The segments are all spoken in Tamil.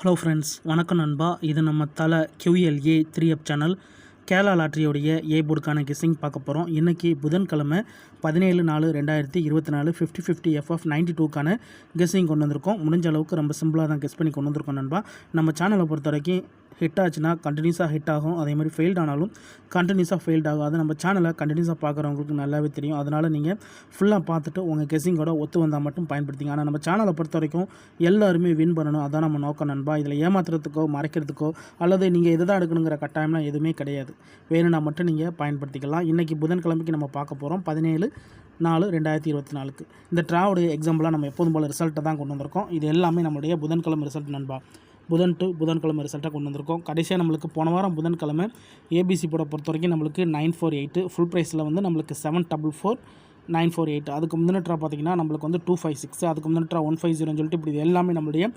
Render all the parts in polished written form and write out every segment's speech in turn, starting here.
ஹலோ ஃப்ரெண்ட்ஸ், வணக்கம் நண்பா. இது நம்ம தலை QLA 3F சேனல் கேரளா லாட்ரியோடைய ஏ போர்டுக்கான கெஸ்ஸிங் பார்க்க போகிறோம். இன்றைக்கி புதன்கிழமை 17/4/2024 50/50 FF 92க்கான கெஸ்ஸிங் கொண்டு வந்திருக்கோம். முடிஞ்ச அளவுக்கு ரொம்ப சிம்பிளாக தான் கெஸ் பண்ணி கொண்டு வந்திருக்கோம் நண்பா. நம்ம சேனலை பொறுத்த வரைக்கும் ஹிட் ஆச்சுன்னா கண்டினியூஸாக ஹிட் ஆகும், அதே மாதிரி ஃபெயில்ட் ஆனாலும் கண்டினியூஸாக ஃபெயில்ட் ஆகும். அது நம்ம சேனலை கண்டினியூஸாக பார்க்குறவங்களுக்கு நல்லாவே தெரியும். அதனால் நீங்கள் ஃபுல்லாக பார்த்துட்டு உங்கள் கெஸ்ஸிங்கோட ஒத்து வந்தால் மட்டும் பயன்படுத்திங்க. ஆனால் நம்ம சேனலை பொறுத்த வரைக்கும் எல்லாருமே வின் பண்ணணும், அதான் நம்ம நோக்கம் நண்பா. இதில் ஏமாத்துறதுக்கோ மறைக்கிறதுக்கோ அல்லது நீங்கள் எது தான் எடுக்கணுங்கிற கட்டாயம்லாம் எதுவுமே கிடையாது. வேணும்னா மட்டும் நீங்கள் பயன்படுத்திக்கலாம். இன்றைக்கி புதன்கிழமைக்கு நம்ம பார்க்க போகிறோம் 17/4/2024. இந்த ட்ராவோடைய எக்ஸாம்பிளாக நம்ம எப்போதும் போல் ரிசல்ட்டை தான் கொண்டு வந்திருக்கோம். இது எல்லாமே நம்மளுடைய புதன்கிழமை ரிசல்ட் நண்பா. புதன் டு புதன்கிழமை ரிசல்ட்டாக கொண்டு வந்திருக்கோம். கடைசியாக நம்மளுக்கு போன வாரம் புதன்கிழமை ஏபிசி போட பொறுத்த வரைக்கும் நம்மளுக்கு 948, ஃபுல் ப்ரைஸில் வந்து நம்மளுக்கு 744,948. அதுக்கு முந்தின ட்ரா பார்த்திங்கன்னா நம்மளுக்கு வந்து 256, அதுக்கு முந்தின ட்ரா 150 சொல்லிட்டு இப்படி இது எல்லாமே நம்மளுடைய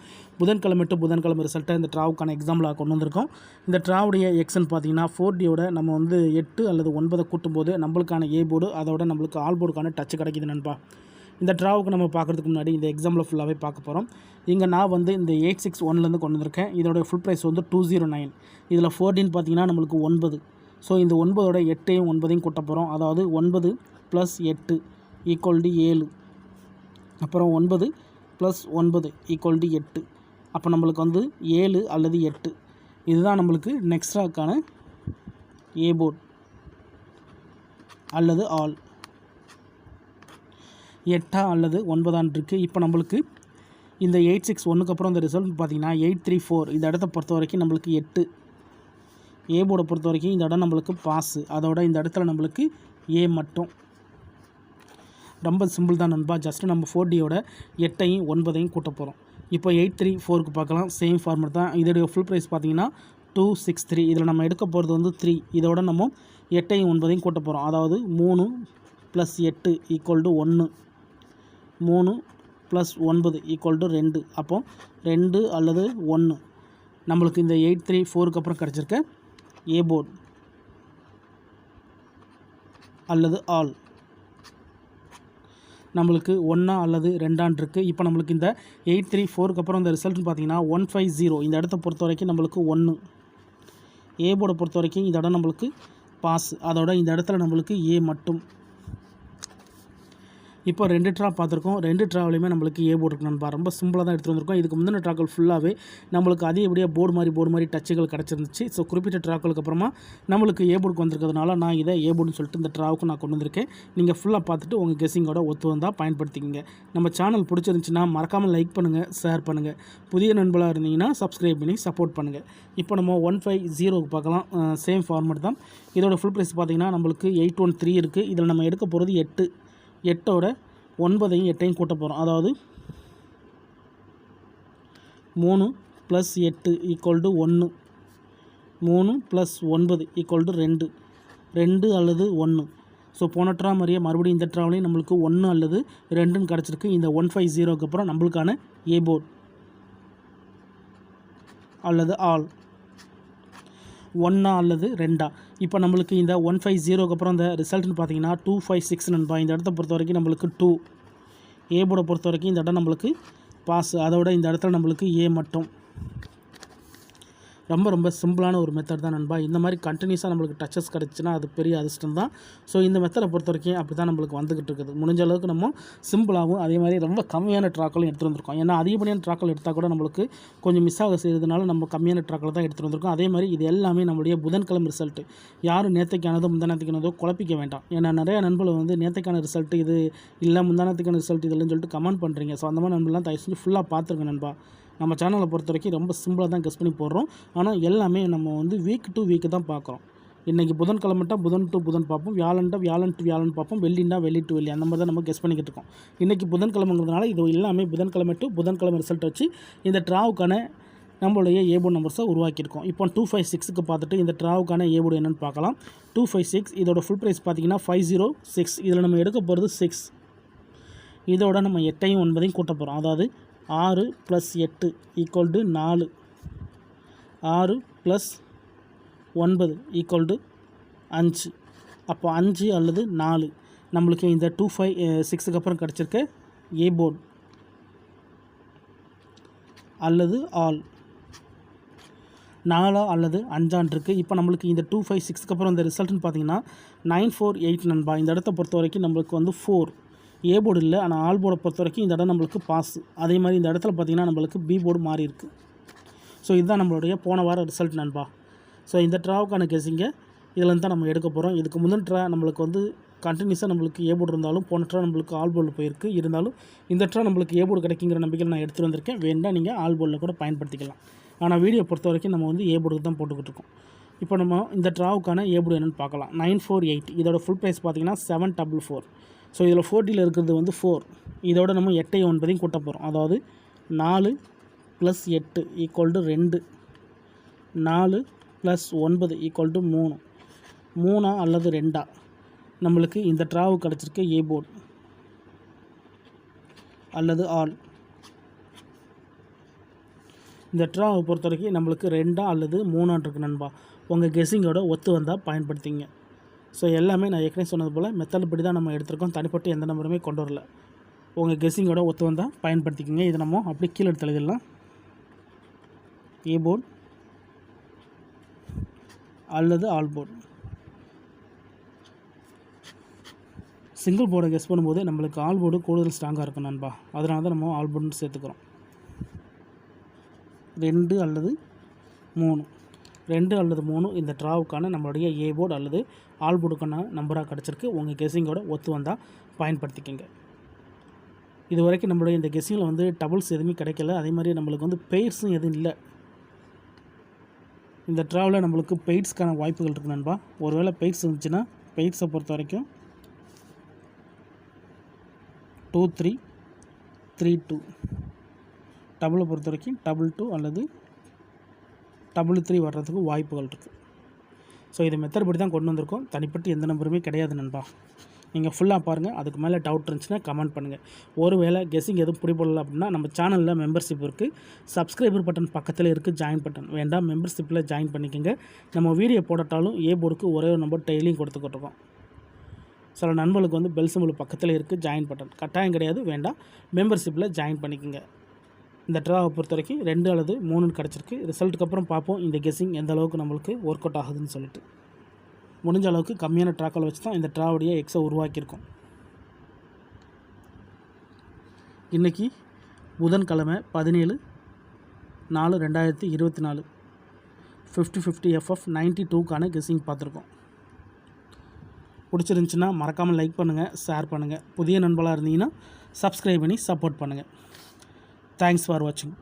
புதன்கிழமை டு புதன்கிழமை ரிசல்ட்டை இந்த ட்ராவுக்கான எக்ஸாம்பிளாக கொண்டு வந்திருக்கோம். இந்த ட்ராவுடைய எக்ஸன் பார்த்திங்கன்னா 4Dயோட நம்ம வந்து 8 அல்லது 9 கூட்டும்போது நம்மளுக்கான ஏ போர்டு, அதோட நம்மளுக்கு ஆல் போர்டுக்கான டச் கிடைக்குது நண்பா. இந்த ட்ராவுக்கு நம்ம பார்க்குறதுக்கு முன்னாடி இந்த எக்ஸாம்பிள் ஃபுல்லாகவே பார்க்க போகிறோம். இங்கே நான் வந்து இந்த 861 கொண்டு வந்திருக்கேன். இதோட ஃபுல் ப்ரைஸ் வந்து 209. இதில் 14 பார்த்திங்கன்னா நம்மளுக்கு 9. ஸோ இந்த 9ஓட 8ஐயும் 9ஐயும் கூட்ட போகிறோம். அதாவது 9 + 8 = 7. அப்புறம் 9 + 9 = 8. அப்போ நம்மளுக்கு வந்து 7 அல்லது 8. இதுதான் நம்மளுக்கு நெக்ஸ்ட் ட்ராக்கான ஏ போர்டு அல்லது ஆல். 8 அல்லது 9 இருக்குது. இப்போ நம்மளுக்கு இந்த 861 அப்புறம் இந்த ரிசல்ட் பார்த்திங்கன்னா 834. இந்த இடத்த பொறுத்த வரைக்கும் நம்மளுக்கு 8. ஏ போர்டை பொறுத்த வரைக்கும் இந்த இடம் நம்மளுக்கு பாஸு, அதோட இந்த இடத்துல நம்மளுக்கு ஏ மட்டும். ரொம்ப சிம்பிள் தான் நண்பா. ஜஸ்ட்டு நம்ம 4Dயோட 8ஐயும் 9ஐயும் கூட்ட போகிறோம். இப்போ 834க்கு பார்க்கலாம். சேம் ஃபார்மட் தான். இதோடைய ஃபுல் ப்ரைஸ் பார்த்திங்கன்னா 263. இதில் நம்ம எடுக்க போகிறது வந்து 3. இதோட நம்ம 8ஐயும் 9ஐயும் கூட்ட போகிறோம். அதாவது 3 + 8 = 1. 3 + 9 = 2. அப்போ 2 அல்லது 1 நம்மளுக்கு இந்த 834க்கு அப்புறம் கிடச்சிருக்க ஏ போர்டு அல்லது ஆல் நம்மளுக்கு 1 அல்லது 2 இருக்குது. இப்போ நம்மளுக்கு இந்த 834க்கு அப்புறம் இந்த ரிசல்ட்னு பார்த்திங்கன்னா 150. இந்த இடத்த பொறுத்த வரைக்கும் நம்மளுக்கு 1. ஏ போர்டை பொறுத்த வரைக்கும் இந்த இடம் நம்மளுக்கு பாஸ், அதோட இந்த இடத்துல நம்மளுக்கு ஏ மட்டும். இப்போ 2 ட்ரா பார்த்துருக்கோம். 2 ட்ராவிலையுமே நம்மளுக்கு ஏ போர்டு இருக்கு நண்பா. ரொம்ப சிம்பிளாக தான் எடுத்து வந்திருக்கோம். இதுக்கு முந்தின ட்ராக்கள் ஃபுல்லாகவே நம்மளுக்கு அதிகப்படியாக போர்டு மாதிரி டச்சுகள் கிடச்சிருந்துச்சு. ஸோ குறிப்பிட்ட ட்ராக்களுக்கு அப்புறமா நம்மளுக்கு ஏ போர்டுக்கு வந்திருக்கிறதுனால நான் இதை ஏ போர்டுன்னு சொல்லிட்டு இந்த ட்ராவுக்கு நான் கொண்டு வந்திருக்கேன். நீங்கள் ஃபுல்லாக பார்த்துட்டு உங்கள் கெஸ்ஸிங்கோட ஒத்து வந்தால் பயன்படுத்திக்கிங்க. நம்ம சேனல் பிடிச்சிருந்துச்சுன்னா மறக்காமல் லைக் பண்ணுங்கள், ஷேர் பண்ணுங்கள். புதிய நண்பர்களாக இருந்தீங்கன்னா சப்ஸ்கிரைப் பண்ணி சப்போர்ட் பண்ணுங்கள். இப்போ நம்ம 150க்கு பார்க்கலாம். சேம் ஃபார்மட் தான். இதோட ஃபுல் ப்ரைஸ் பார்த்திங்கன்னா நம்மளுக்கு 813 இருக்குது. இதில் நம்ம எடுக்க போகிறது 8. 8ஓட 9ஐயும் 8ஐயும் கூட்ட போகிறோம். அதாவது 3 + 8 = 1. 3 + 9 = 2. 2 அல்லது 1. ஸோ போன ட்ரா மாதிரியே மறுபடியும் இந்த ட்ராவிலையும் நம்மளுக்கு 1 அல்லது 2ன்னு கிடச்சிருக்கு. இந்த 150க்கு அப்புறம் நம்மளுக்கான ஏ போர்டு அல்லது ஆல் 1 அல்லது 2. இப்போ நம்மளுக்கு இந்த 150க்கு அப்புறம் இந்த ரிசல்ட்னு பார்த்திங்கன்னா 256 நண்பா. இந்த இடத்த பொறுத்த வரைக்கும் நம்மளுக்கு 2. ஏ போர்டை பொறுத்த வரைக்கும் இந்த இடம் நம்மளுக்கு பாஸ், அதோட இந்த இடத்துல நம்மளுக்கு ஏ மட்டும். ரொம்ப சிம்பிளான ஒரு மெத்தட் தான் நண்பா. இந்த மாதிரி கண்டினியூஸாக நம்மளுக்கு டச்சஸ் கிடச்சின்னா அது பெரிய அதிர்ஷ்டம் தான். ஸோ இந்த மெத்தடை பொறுத்த வரைக்கும் அப்படி தான் நம்மளுக்கு வந்துக்கிட்டு இருக்குது. முடிஞ்ச அளவுக்கு நம்ம சிம்பிளாகவும் அதே மாதிரி ரொம்ப கம்மியான ட்ராக்களும் எடுத்துகிட்டு வந்திருக்கோம். ஏன்னா அதிகப்படியான ட்ராக்கள் எடுத்தால் கூட நம்மளுக்கு கொஞ்சம் மிஸ் ஆக செய்கிறதுனால நம்ம கம்மியான ட்ராக்கள் தான் எடுத்துகிட்டு வந்திருக்கோம். அதே மாதிரி இது எல்லாமே நம்மளுடைய புதன்கிழமை ரிசல்ட்டு. யாரும் நேற்றுக்கானதோ முந்தானத்துக்கானதோ குழப்பிக்க வேண்டாம். ஏன்னா நிறையா நண்பர்கள் வந்து நேற்றுக்கான ரிசல்ட்டு இது இல்லை, முந்தானத்துக்கான ரிசல்ட் இல்லைன்னு சொல்லிட்டு கமெண்ட் பண்ணுறீங்க. ஸோ அந்த மாதிரி நண்பர்லாம் தயவு செஞ்சு ஃபுல்லாக பார்த்துருங்க நண்பா. நம்ம சேனலை பொறுத்த வரைக்கும் ரொம்ப சிம்பிளாக தான் கெஸ் பண்ணி போடுறோம். ஆனால் எல்லாமே நம்ம வந்து வீக் டு வீக்கு தான் பார்க்குறோம். இன்றைக்கி புதன்கிழமைட்டா புதன் டு புதன் பார்ப்போம், வியாழன் டு வியாழன் பார்ப்போம், வெள்ளின்னா வெள்ளி டு வெள்ளி, அந்த மாதிரி தான் நம்ம கெஸ் பண்ணிக்கிட்டு இருக்கோம். இன்றைக்கி புதன்கிழமைங்கிறதுனால இது எல்லாமே புதன்கிழமை டு புதன்கிழமை ரிசல்ட் வச்சு இந்த ட்ராவுக்கான நம்மளுடைய ஏ போர்டு நம்பர்ஸை உருவாக்கியிருக்கோம். இப்போ 256க்கு பார்த்துட்டு இந்த ட்ராவுக்கான ஏ போர்டு என்னென்னு பார்க்கலாம். 256 இதோட ஃபுல் ப்ரைஸ் பார்த்திங்கன்னா 506. இதில் நம்ம எடுக்க போகிறது 6. இதோட நம்ம 8ஐயும் 9ஐயும் கூட்ட போகிறோம். அதாவது 6 + 8 = 4. 6 + 9 = 5. அப்போ 5 அல்லது 4 நம்மளுக்கு இந்த 256க்கு அப்புறம் கிடச்சிருக்க ஏ போர்டு அல்லது ஆல் 4 அல்லது 5 இருக்குது. இப்போ நம்மளுக்கு இந்த 2 5 6க்கு அப்புறம் இந்த ரிசல்ட்னு பார்த்தீங்கன்னா 9 4 8 நண்பா. இந்த இடத்த பொறுத்த வரைக்கும் நம்மளுக்கு வந்து 4 ஏ போர்டு இல்லை, ஆனால் ஆல் போர்டை பொறுத்த வரைக்கும் இந்த இடம் நம்மளுக்கு பாஸ். அதே மாதிரி இந்த இடத்துல பார்த்திங்கன்னா நம்மளுக்கு பி போர்டு மாறி இருக்குது. ஸோ இதுதான் நம்மளுடைய போன வார ரிசல்ட் நண்பா. ஸோ இந்த ட்ராவுக்கான கெஸிங்கை இதில் தான் நம்ம எடுக்க போகிறோம். இதுக்கு முந்தின ட்ரா நம்மளுக்கு வந்து கண்டினியூஸாக நம்மளுக்கு ஏ போர்டு இருந்தாலும் போன ட்ரா நம்மளுக்கு ஆல் போர்டில் போயிருக்கு. இருந்தாலும் இந்த ட்ரா நம்மளுக்கு ஏ போர்டு கிடைக்குங்கிற நம்பிக்கையில் நான் எடுத்துகிட்டு வந்திருக்கேன். வேண்டாம் நீங்கள் ஆல் போர்டில் கூட பயன்படுத்திக்கலாம். ஆனால் வீடியோ பொறுத்த வரைக்கும் நம்ம வந்து ஏ போர்டுக்கு தான் போட்டுக்கிட்டு இருக்கோம். இப்போ நம்ம இந்த ட்ராவுக்கான ஏ போர்டு என்னென்னு பார்க்கலாம். 9 4 8 இதோட ஃபுல் ப்ரைஸ் பார்த்திங்கன்னா 744. ஸோ இதில் 4Dயில் இருக்கிறது வந்து 4. இதோட நம்ம 8 9 கூட்ட போகிறோம். அதாவது 4 + 8 = 2, 4 + 9 = 3. 3 அல்லது 2 நம்மளுக்கு இந்த ட்ராவு கிடச்சிருக்க ஏ போர்டு அல்லது ஆல். இந்த ட்ராவை பொறுத்த வரைக்கும் நம்மளுக்கு 2 அல்லது 3 இருக்குது நண்பா. உங்கள் கெஸ்ஸிங்கோட ஒத்து வந்தால் பயன்படுத்திங்க. ஸோ எல்லாமே நான் ஏற்கனவே சொன்னது போல் மெத்தட் படி தான் நம்ம எடுத்திருக்கோம். தனிப்பட்டு எந்த நம்பருமே கொண்டு வரல. உங்கள் கெஸ்ஸிங்கோட ஒத்து வந்தால் பயன்படுத்திக்கோங்க. இதை நம்ம அப்படியே கீழே எடுத்து எழுதிடலாம். ஏ போர்டு அல்லது ஆல் போர்டு. சிங்கிள் போர்டை கெஸ் பண்ணும்போது நம்மளுக்கு ஆல் போர்டு கூடுதல் ஸ்ட்ராங்காக இருக்கும் நண்பா. அதனால தான் நம்ம ஆல் போர்டுன்னு சேர்த்துக்கிறோம். 2 அல்லது 3 2 அல்லது 3 இந்த ட்ராவுக்கான நம்மளுடைய ஏ போர்டு அல்லது ஆல் போர்டுக்கான நம்பராக கிடச்சிருக்கு. உங்கள் கெஸ்ஸிங்கோட ஒத்து வந்தால் பயன்படுத்திக்கோங்க. இது வரைக்கும் நம்மளுடைய இந்த கெஸ்ஸிங்கில் வந்து டபுள்ஸ் எதுவுமே கிடைக்கல. அதே மாதிரி நம்மளுக்கு வந்து பெய்ட்ஸும் எதுவும் இல்லை. இந்த ட்ராவில் நம்மளுக்கு பெய்ட்ஸ்க்கான வாய்ப்புகள் இருக்குது நண்பா. ஒருவேளை பெய்ட்ஸ் இருந்துச்சுன்னா பெய்ட்ஸை பொறுத்த வரைக்கும் 2 3 3 2 டபுளை பொறுத்த வரைக்கும் 2 2 அல்லது 3 3 வர்றதுக்கு வாய்ப்புகள் இருக்குது. ஸோ இது மெத்தட் படி தான் கொண்டு வந்திருக்கோம். தனிப்பட்டு எந்த நம்பருமே கிடையாது நண்பா. நீங்கள் ஃபுல்லாக பாருங்கள். அதுக்கு மேலே டவுட் இருந்துச்சுன்னா கமெண்ட் பண்ணுங்கள். ஒருவேளை கெஸ்ஸிங் எதுவும் பிடிப்படல அப்படின்னா நம்ம சேனலில் மெம்பர்ஷிப் இருக்குது. சப்ஸ்கிரைபர் பட்டன் பக்கத்தில் இருக்குது, ஜாயின் பட்டன் வேண்டாம், மெம்பர்ஷிப்பில் ஜாயின் பண்ணிக்கோங்க. நம்ம வீடியோ போடட்டாலும் ஏ போர்டுக்கு ஒரே ஒரு நம்பர் டெய்லியும் கொடுத்துக்கிட்டுருக்கோம். சில நண்பர்களுக்கு வந்து பெல் சிம்பிள் பக்கத்தில் இருக்குது, ஜாயின் பட்டன் கட்டாயம் கிடையாது, வேண்டாம், மெம்பர்ஷிப்பில் ஜாயின் பண்ணிக்கோங்க. இந்த ட்ராவை பொறுத்த வரைக்கும் 2 அல்லது 3 கிடச்சிருக்கு. ரிசல்ட்டுக்கு அப்புறம் பார்ப்போம் இந்த கெஸ்ஸிங் எந்த அளவுக்கு நம்மளுக்கு ஒர்க் அவுட் ஆகுதுன்னு சொல்லிட்டு. முடிஞ்ச அளவுக்கு கம்மியான ட்ராக்களை வச்சு தான் இந்த ட்ராவுடைய எக்ஸை உருவாக்கியிருக்கோம். இன்றைக்கி புதன்கிழமை 17/4/2024 50/50 FF 92க்கான கெஸ்ஸிங் பார்த்துருக்கோம். பிடிச்சிருந்துச்சின்னா மறக்காமல் லைக் பண்ணுங்கள், ஷேர் பண்ணுங்கள். புதிய நண்பர்களாக இருந்தீங்கன்னா சப்ஸ்கிரைப் பண்ணி சப்போர்ட் பண்ணுங்கள். தேங்க்ஸ் ஃபார் வாட்சிங்.